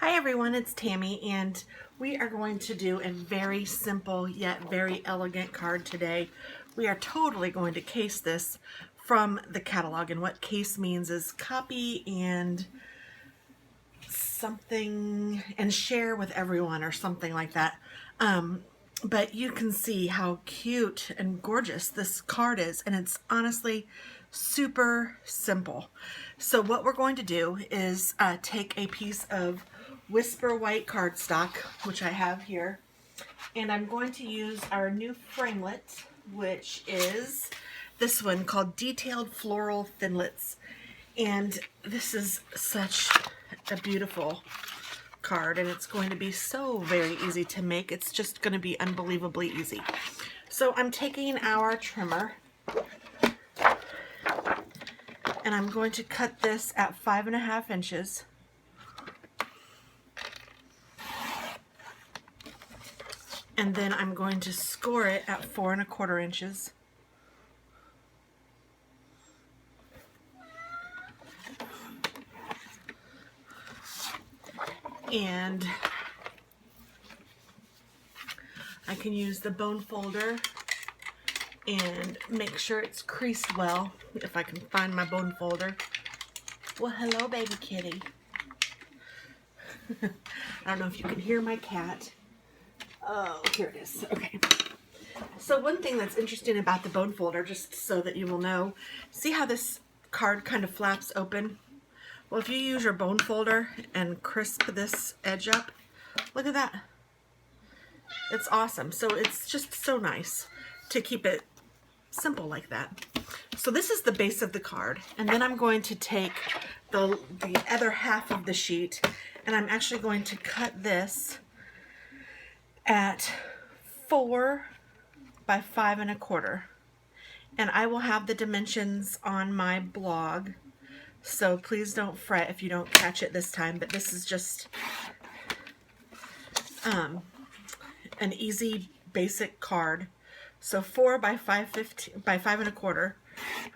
Hi everyone, it's Tammy, and we are going to do a very simple yet very elegant card today. We are totally going to case this from the catalog, and what case means is copy and something and share with everyone or something like that. But you can see how cute and gorgeous this card is, and it's honestly super simple. So what we're going to do is take a piece of Whisper White cardstock, which I have here, and I'm going to use our new framelit, which is this one called Detailed Floral Thinlits. And this is such a beautiful card, and it's going to be so very easy to make. It's just going to be unbelievably easy. So I'm taking our trimmer and I'm going to cut this at 5.5 inches. And then I'm going to score it at 4.25 inches. And I can use the bone folder and make sure it's creased well, if I can find my bone folder. Well, hello, baby kitty. I don't know if you can hear my cat. Oh, here it is. Okay. So one thing that's interesting about the bone folder, just so that you will know, see how this card kind of flaps open? Well, if you use your bone folder and crisp this edge up, look at that. It's awesome. So it's just so nice to keep it simple like that. So this is the base of the card, and then I'm going to take the other half of the sheet, and I'm actually going to cut this at 4 by 5.25, and I will have the dimensions on my blog, so please don't fret if you don't catch it this time. But this is just an easy basic card. So 4 by 5.15 by 5.25.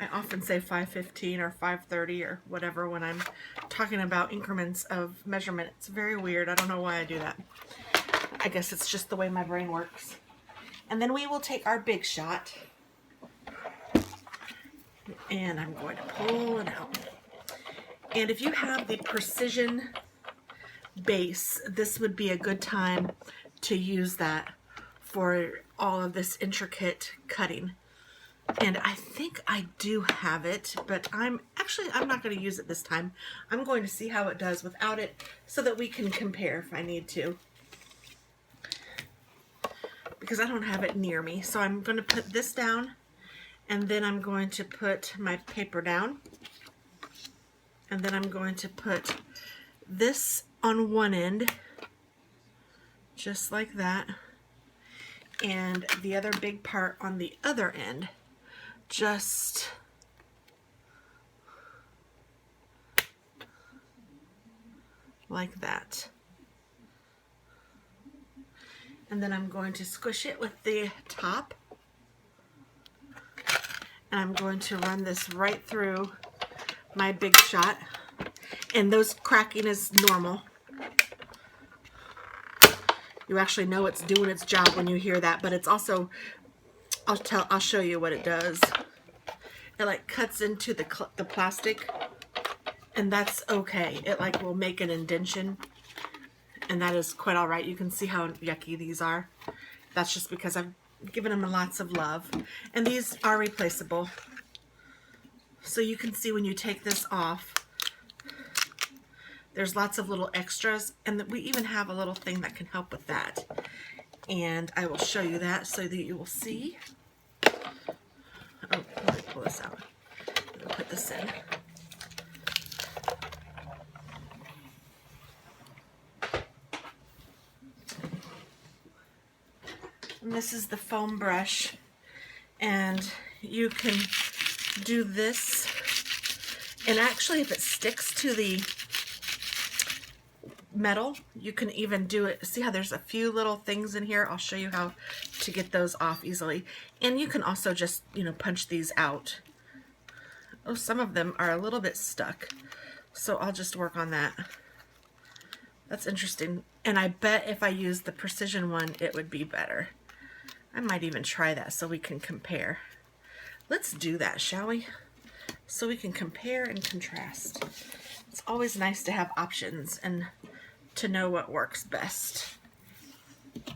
I often say 5.15 or 5.30 or whatever when I'm talking about increments of measurement. It's very weird. I don't know why I do that. I guess it's just the way my brain works. And then we will take our big shot, and I'm going to pull it out. And if you have the precision base, this would be a good time to use that for all of this intricate cutting. And I think I do have it, but I'm not going to use it this time. I'm going to see how it does without it so that we can compare if I need to, because I don't have it near me. So I'm going to put this down, and then I'm going to put my paper down, and then I'm going to put this on one end, just like that, and the other big part on the other end, just like that. And then I'm going to squish it with the top, and I'm going to run this right through my big shot. And those cracking is normal. You actually know it's doing its job when you hear that, but it's also, I'll show you what it does. It like cuts into the plastic, and that's okay. It like will make an indentation, and that is quite all right. You can see how yucky these are. That's just because I've given them lots of love. And these are replaceable. So you can see when you take this off, there's lots of little extras, and we even have a little thing that can help with that. And I will show you that so that you will see. Oh, let me pull this out. I'm going to put this in. And this is the foam brush, and you can do this, and actually if it sticks to the metal, you can even do it. See how there's a few little things in here? I'll show you how to get those off easily. And you can also just, punch these out. Oh, some of them are a little bit stuck, so I'll just work on that. That's interesting. And I bet if I use the precision one, it would be better. I might even try that so we can compare. Let's do that, shall we? So we can compare and contrast. It's always nice to have options and to know what works best.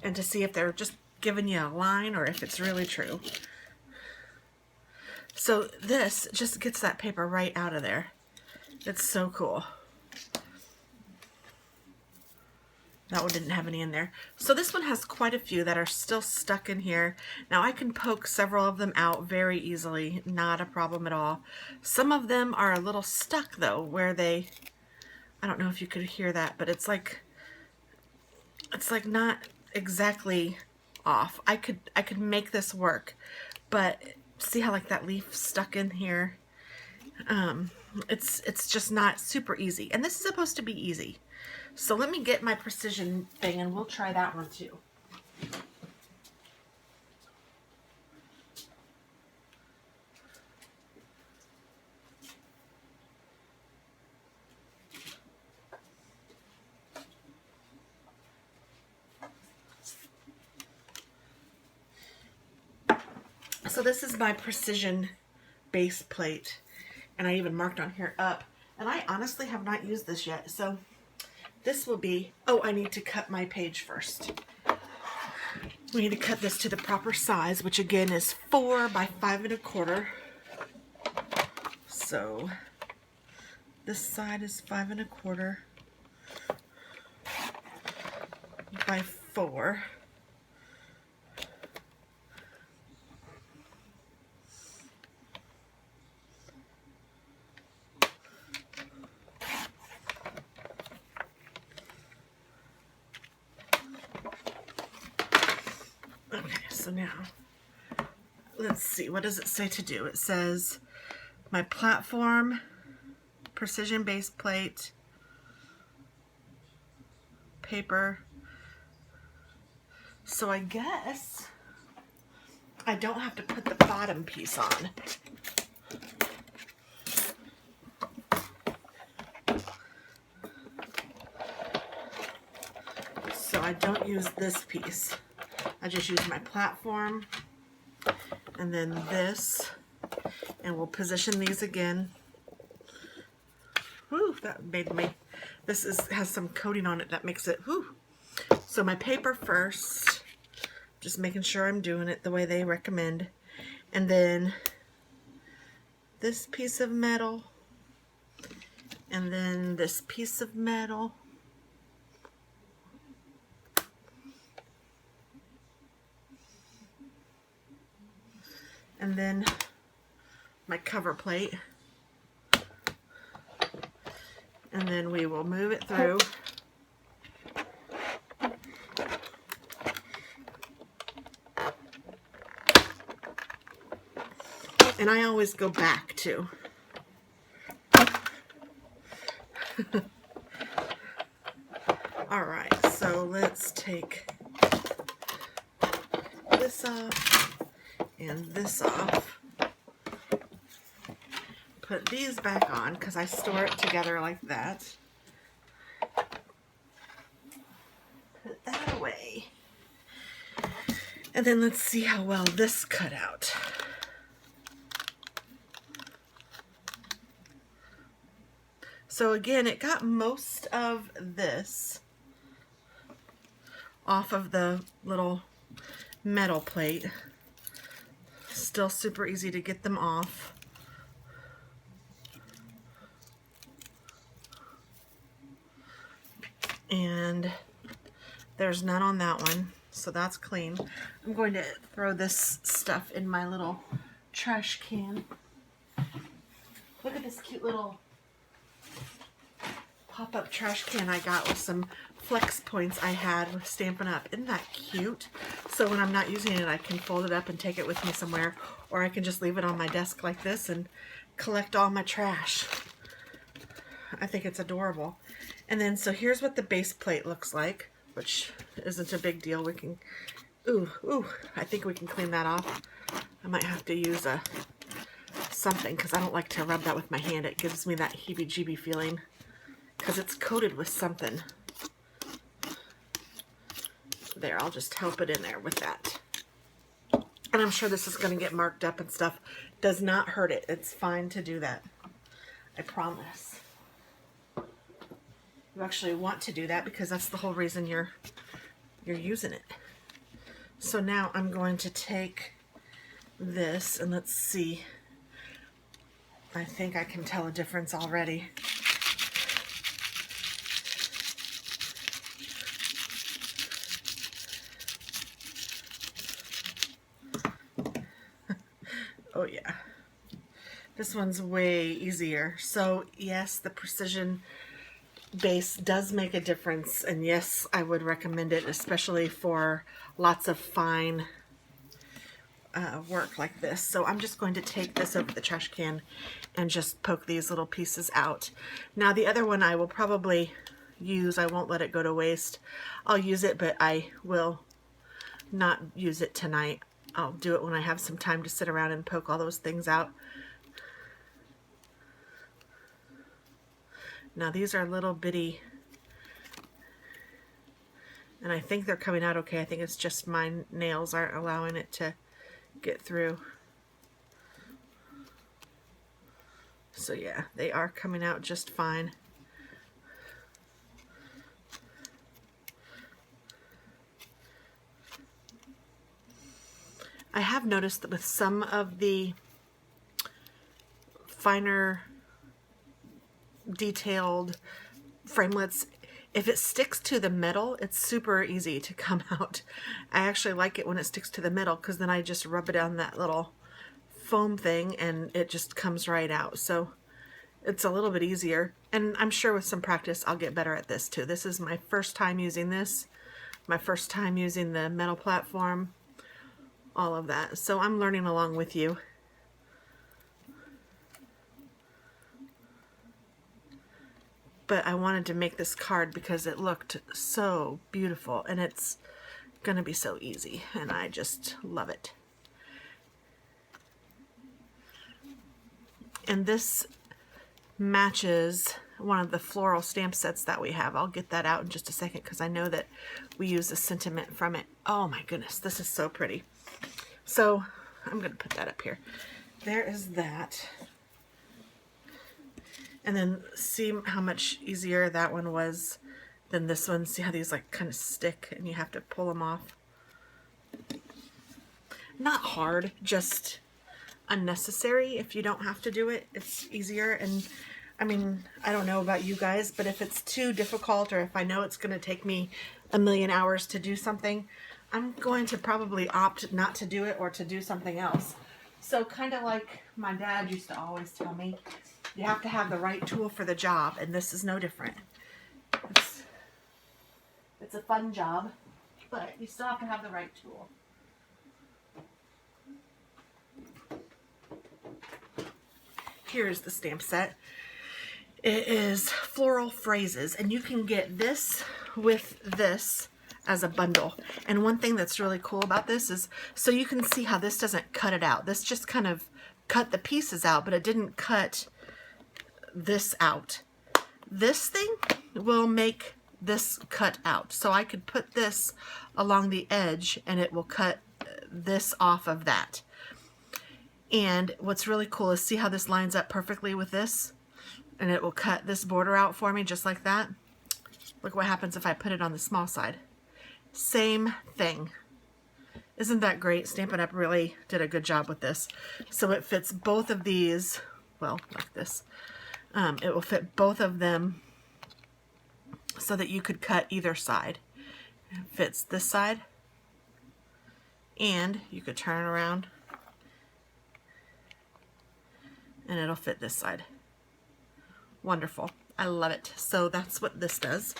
And to see if they're just giving you a line or if it's really true. So this just gets that paper right out of there. It's so cool. That one didn't have any in there. So this one has quite a few that are still stuck in here. Now I can poke several of them out very easily, not a problem at all. Some of them are a little stuck though, where they, I don't know if you could hear that, but it's like not exactly off. I could make this work, but see how like that leaf stuck in here? It's just not super easy. And this is supposed to be easy. So let me get my precision thing and we'll try that one too. So this is my precision base plate, and I even marked on here up, and I honestly have not used this yet. So this will be, oh, I need to cut my page first. We need to cut this to the proper size, which again is 4 by 5 1/4. So this side is 5 1/4 by 4. Okay, so now let's see, what does it say to do? It says my platform, precision base plate, paper. So I guess I don't have to put the bottom piece on. So I don't use this piece. I just use my platform and then this, and we'll position these again. Whew, that made me, this has some coating on it that makes it, whew. So my paper first, just making sure I'm doing it the way they recommend. And then this piece of metal, and then this piece of metal. And then my cover plate. And then we will move it through. And I always go back too. All right, so let's take this off and this off. Put these back on because I store it together like that. Put that away. And then let's see how well this cut out. So again, it got most of this off of the little metal plate. Still super easy to get them off. And there's none on that one, so that's clean. I'm going to throw this stuff in my little trash can. Look at this cute little pop-up trash can I got with some flex points I had with Stampin' Up. Isn't that cute? So when I'm not using it, I can fold it up and take it with me somewhere, or I can just leave it on my desk like this and collect all my trash. I think it's adorable. And then, so here's what the base plate looks like, which isn't a big deal. We can, I think we can clean that off. I might have to use something because I don't like to rub that with my hand. It gives me that heebie-jeebie feeling because it's coated with something. There, I'll just help it in there with that. And I'm sure this is going to get marked up and stuff. Does not hurt it. It's fine to do that. I promise. You actually want to do that because that's the whole reason you're using it. So now I'm going to take this and let's see. I think I can tell a difference already. Oh yeah. This one's way easier. So yes, the precision base does make a difference, and yes, I would recommend it, especially for lots of fine work like this. So I'm just going to take this over the trash can and just poke these little pieces out. Now the other one I will probably use, I won't let it go to waste. I'll use it, but I will not use it tonight. I'll do it when I have some time to sit around and poke all those things out. Now these are little bitty, and I think they're coming out okay. I think it's just my nails aren't allowing it to get through. So yeah, they are coming out just fine. I have noticed that with some of the finer detailed framelits, if it sticks to the middle, it's super easy to come out. I actually like it when it sticks to the middle because then I just rub it on that little foam thing and it just comes right out. So it's a little bit easier, and I'm sure with some practice I'll get better at this too. This is my first time using this, my first time using the metal platform, all of that. So I'm learning along with you. But I wanted to make this card because it looked so beautiful, and it's gonna be so easy, and I just love it. And this matches one of the floral stamp sets that we have. I'll get that out in just a second because I know that we use a sentiment from it. Oh my goodness, this is so pretty. So I'm gonna put that up here. There is that. And then see how much easier that one was than this one. See how these like kind of stick and you have to pull them off. Not hard, just unnecessary. If you don't have to do it, it's easier. And I mean, I don't know about you guys, but if it's too difficult, or if I know it's going to take me a million hours to do something, I'm going to probably opt not to do it or to do something else. So kind of like my dad used to always tell me, you have to have the right tool for the job, and this is no different. It's a fun job, but you still have to have the right tool. Here's the stamp set. It is Floral Phrases, and you can get this with this as a bundle. And one thing that's really cool about this is, so you can see how this doesn't cut it out. This just kind of cut the pieces out, but it didn't cut this out. This thing will make this cut out. So I could put this along the edge and it will cut this off of that. And what's really cool is see how this lines up perfectly with this, and it will cut this border out for me just like that. Look what happens if I put it on the small side. Same thing. Isn't that great? Stampin' Up! Really did a good job with this. So it fits both of these, well, like this. It will fit both of them so that you could cut either side. It fits this side, and you could turn it around and it'll fit this side. Wonderful. I love it. So that's what this does.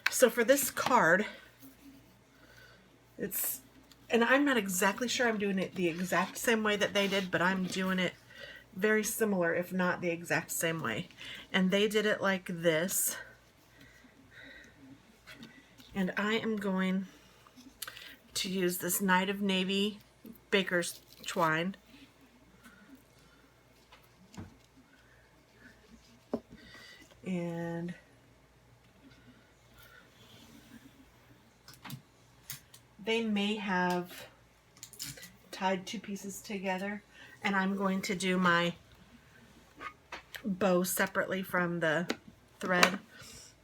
So for this card, it's, and I'm not exactly sure I'm doing it the exact same way that they did, but I'm doing it very similar, if not the exact same way. And they did it like this. And I am going to use this Night of Navy Baker's twine. And they may have tied two pieces together, and I'm going to do my bow separately from the thread.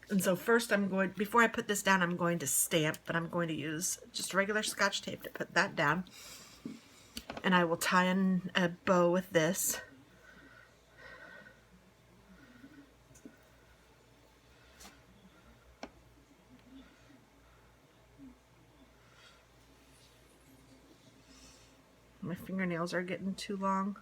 And so first before I put this down, I'm going to stamp, but I'm going to use just regular Scotch tape to put that down. And I will tie in a bow with this. My fingernails are getting too long.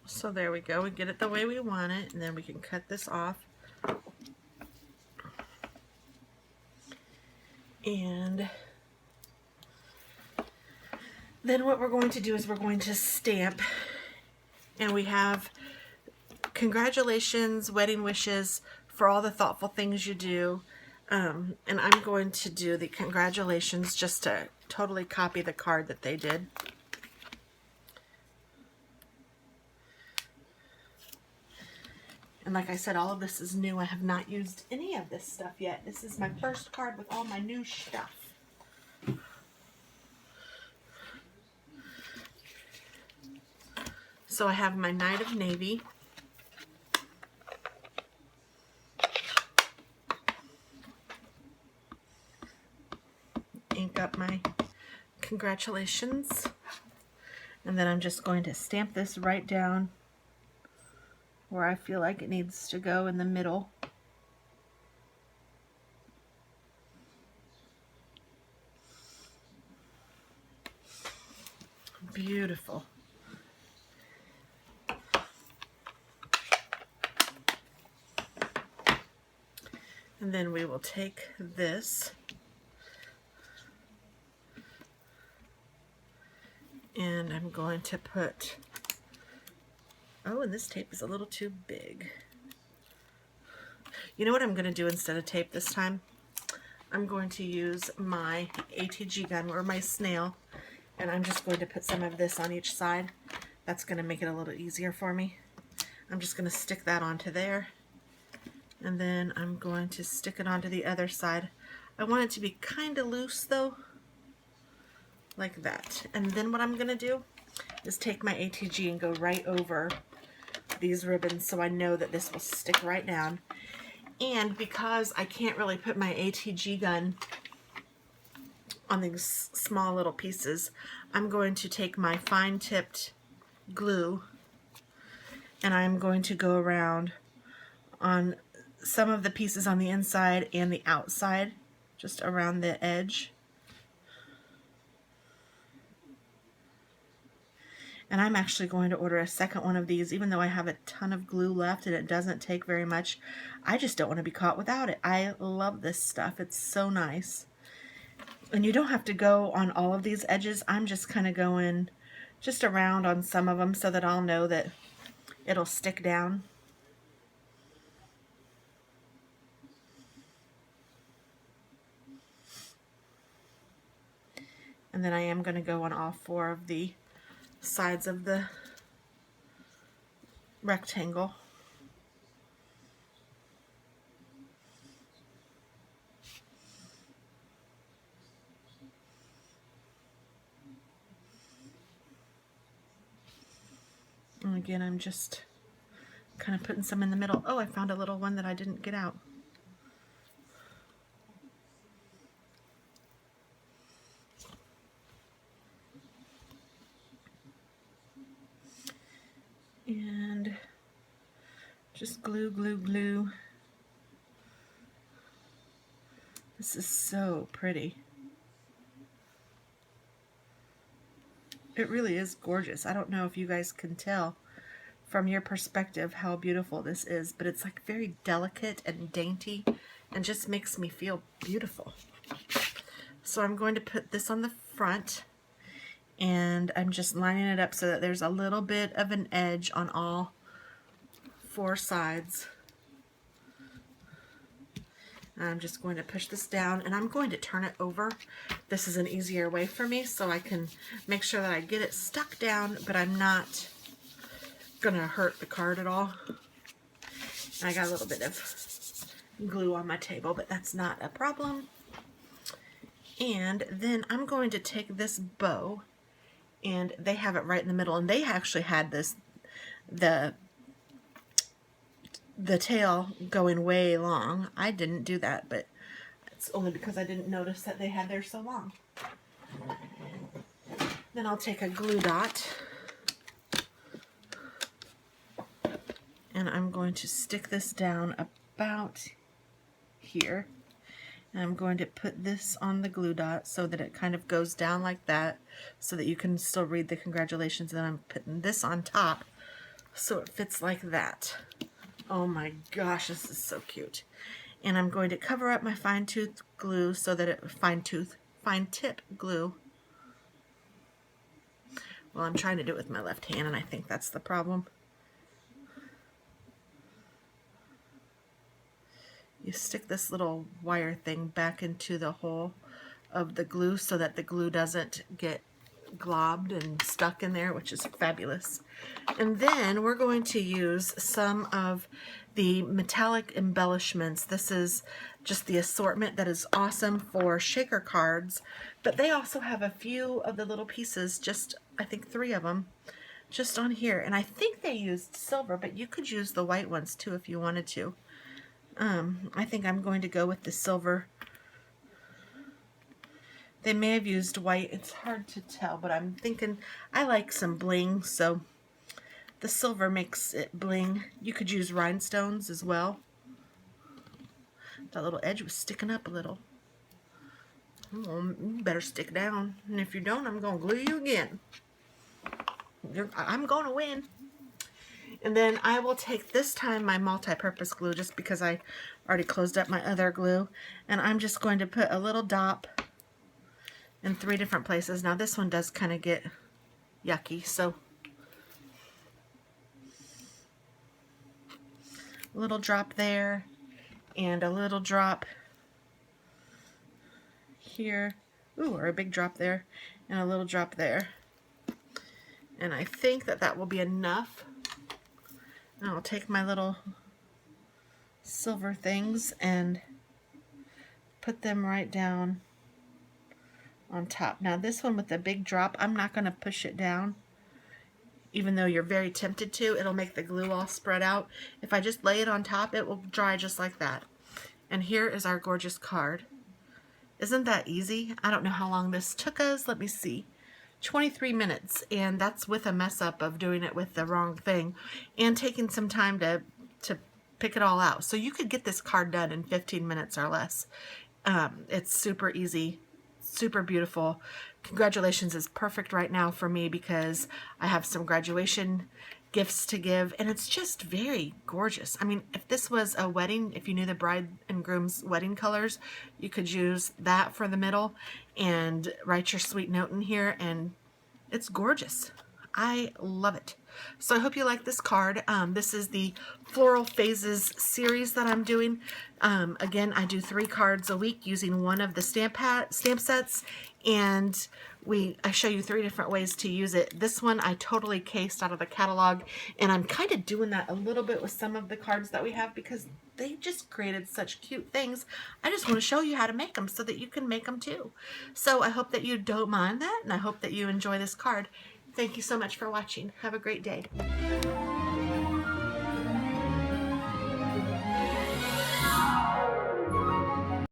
So there we go. We get it the way we want it, and then we can cut this off. And then what we're going to do is we're going to stamp, and we have congratulations, wedding wishes for all the thoughtful things you do. And I'm going to do the congratulations just to totally copy the card that they did. And like I said, all of this is new. I have not used any of this stuff yet. This is my first card with all my new stuff. So I have my Knight of Navy. Ink up my congratulations. And then I'm just going to stamp this right down where I feel like it needs to go in the middle. Beautiful. And then we will take this and I'm going to put, oh, and this tape is a little too big. You know what I'm going to do instead of tape this time? I'm going to use my ATG gun or my snail, and I'm just going to put some of this on each side. That's going to make it a little easier for me. I'm just going to stick that onto there, and then I'm going to stick it onto the other side. I want it to be kind of loose though, like that. And then what I'm going to do is take my ATG and go right over these ribbons so I know that this will stick right down. And because I can't really put my ATG gun on these small little pieces, I'm going to take my fine tipped glue and I'm going to go around on some of the pieces on the inside and the outside, just around the edge. And I'm actually going to order a second one of these, even though I have a ton of glue left and it doesn't take very much. I just don't want to be caught without it. I love this stuff. It's so nice. And you don't have to go on all of these edges. I'm just kind of going just around on some of them so that I'll know that it'll stick down. And then I am going to go on all four of the sides of the rectangle. And again, I'm just kind of putting some in the middle. Oh, I found a little one that I didn't get out. And just glue, glue, glue. This is so pretty. It really is gorgeous. I don't know if you guys can tell from your perspective how beautiful this is, but it's like very delicate and dainty and just makes me feel beautiful. So I'm going to put this on the front, and I'm just lining it up so that there's a little bit of an edge on all four sides. I'm just going to push this down, and I'm going to turn it over. This is an easier way for me, so I can make sure that I get it stuck down, but I'm not gonna hurt the card at all. I got a little bit of glue on my table, but that's not a problem. And then I'm going to take this bow, and they have it right in the middle, and they actually had this, the tail going way long. I didn't do that, but it's only because I didn't notice that they had theirs so long. Then I'll take a glue dot, and I'm going to stick this down about here. And I'm going to put this on the glue dot so that it kind of goes down like that, so that you can still read the congratulations. And I'm putting this on top so it fits like that. Oh my gosh, this is so cute. And I'm going to cover up my fine tooth glue so that it, fine tip glue. Well, I'm trying to do it with my left hand, and I think that's the problem. You stick this little wire thing back into the hole of the glue so that the glue doesn't get globbed and stuck in there, which is fabulous. And then we're going to use some of the metallic embellishments. This is just the assortment that is awesome for shaker cards, but they also have a few of the little pieces, just I think 3 of them, just on here. And I think they used silver, but you could use the white ones too if you wanted to. I think I'm going to go with the silver. They may have used white. It's hard to tell, but I'm thinking I like some bling, so the silver makes it bling. You could use rhinestones as well. That little edge was sticking up a little. Oh, you better stick down. And if you don't, I'm going to glue you again. I'm going to win. And then I will take this time my multi-purpose glue, just because I already closed up my other glue. And I'm just going to put a little dop in 3 different places. Now this one does kind of get yucky, so a little drop there and a little drop here. Ooh, or a big drop there and a little drop there. And I think that that will be enough. And I'll take my little silver things and put them right down on top. Now this one with the big drop, I'm not going to push it down, even though you're very tempted to. It'll make the glue all spread out. If I just lay it on top, it will dry just like that. And here is our gorgeous card. Isn't that easy? I don't know how long this took us. Let me see. 23 minutes, and that's with a mess up of doing it with the wrong thing and taking some time to pick it all out. So you could get this card done in 15 minutes or less. It's super easy, super beautiful. Congratulations is perfect right now for me because I have some graduation gifts to give, and it's just very gorgeous. I mean, if this was a wedding, if you knew the bride and groom's wedding colors, you could use that for the middle and write your sweet note in here, and it's gorgeous. I love it. So I hope you like this card. This is the Floral Phases series that I'm doing. Again, I do 3 cards a week using one of the stamp sets, and I show you 3 different ways to use it. This one I totally cased out of the catalog, and I'm kind of doing that a little bit with some of the cards that we have because they just created such cute things. I just want to show you how to make them so that you can make them too. So I hope that you don't mind that, and I hope that you enjoy this card. Thank you so much for watching. Have a great day.